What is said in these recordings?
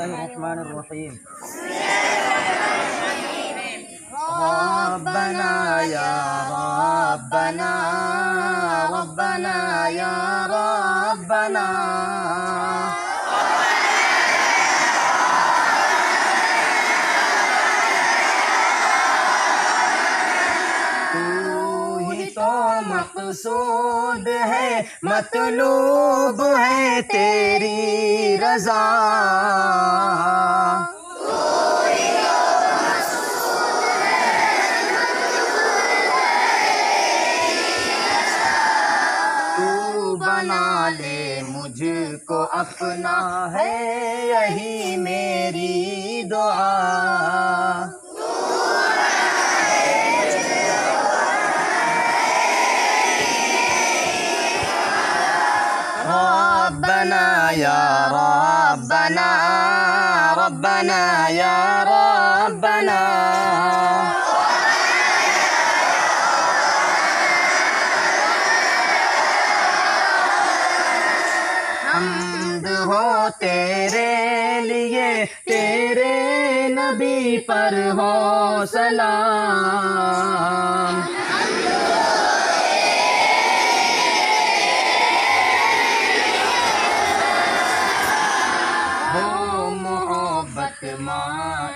बिस्मिल्लाहिर्रहमानिर्रहीम। रब्बना या रब्बना, रब्बना या रब्बना। मकसूद है, मतलूब है तेरी रज़ा। तू बना ले मुझको अपना, है यही मेरी दुआ। रब्बना या रब्बना, रब्बना या रब्बना। हम्द हो तेरे लिए, तेरे नबी पर हो सलाम।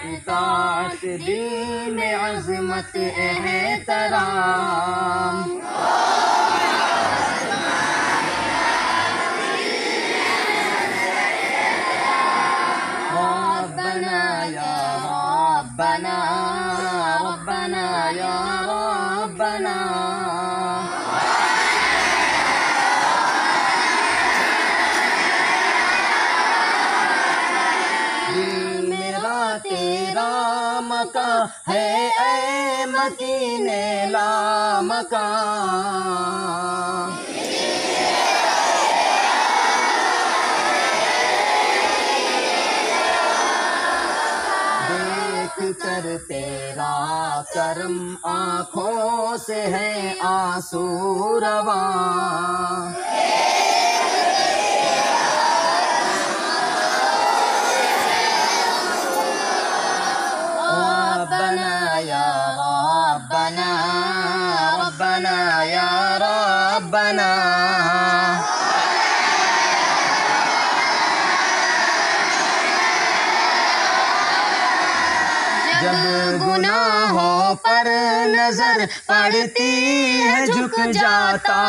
इताअत दिल में अज़मत एहतराम। रब्बना या रब्बना, रब्बना या रब्बना। तेरा मका है ऐ मकीने लामका। देख कर तेरा करम आँखों से है आंसू रवा। रब्बना या रब्बना, रब्बना या रब्बना। जब गुनाहों पर नजर पड़ती है, झुक जाता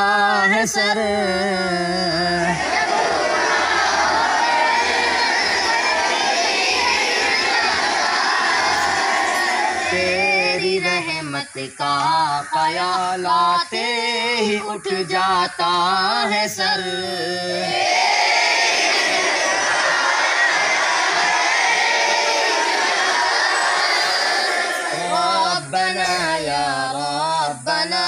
है सर। तेरी रहमत का ख्याल आते ही उठ जाता है सर। रब्बना या रब्बना,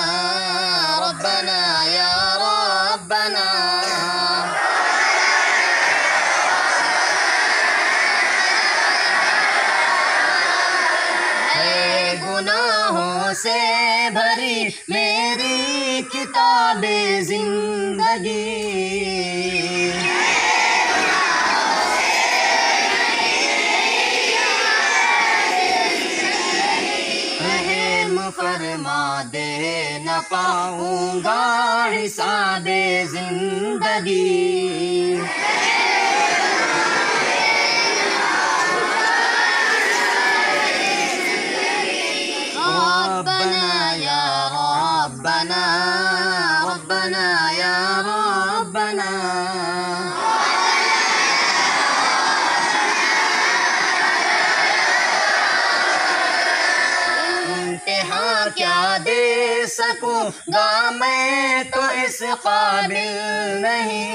रब्बना या रब्बना। गुनाहों से भरी मेरी किताबे जिंदगी। रहम फरमा दे, न पाऊंगा हिसाबे जिंदगी। रब्बना या रब्बना, रब्बना या रब्बना। इंतहा क्या दे सकूंगा मैं तो इस काबिल नहीं।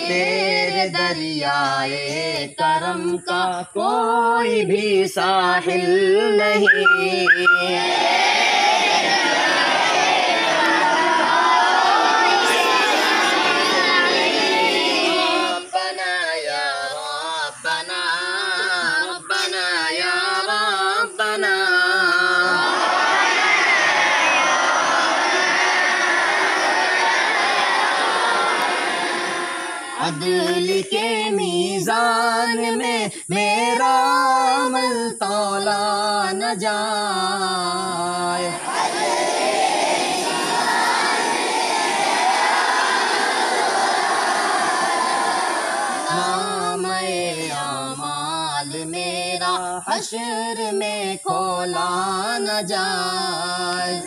तेरे दरियाए करम का कोई भी साहिल नहीं। रब्बना या रब्बना, रब्बना या रब्बना। अदल के मीज़ान में मेरा अमल तौला न जाए। नामे आमाल मेरा हश्र में खोला न जाए।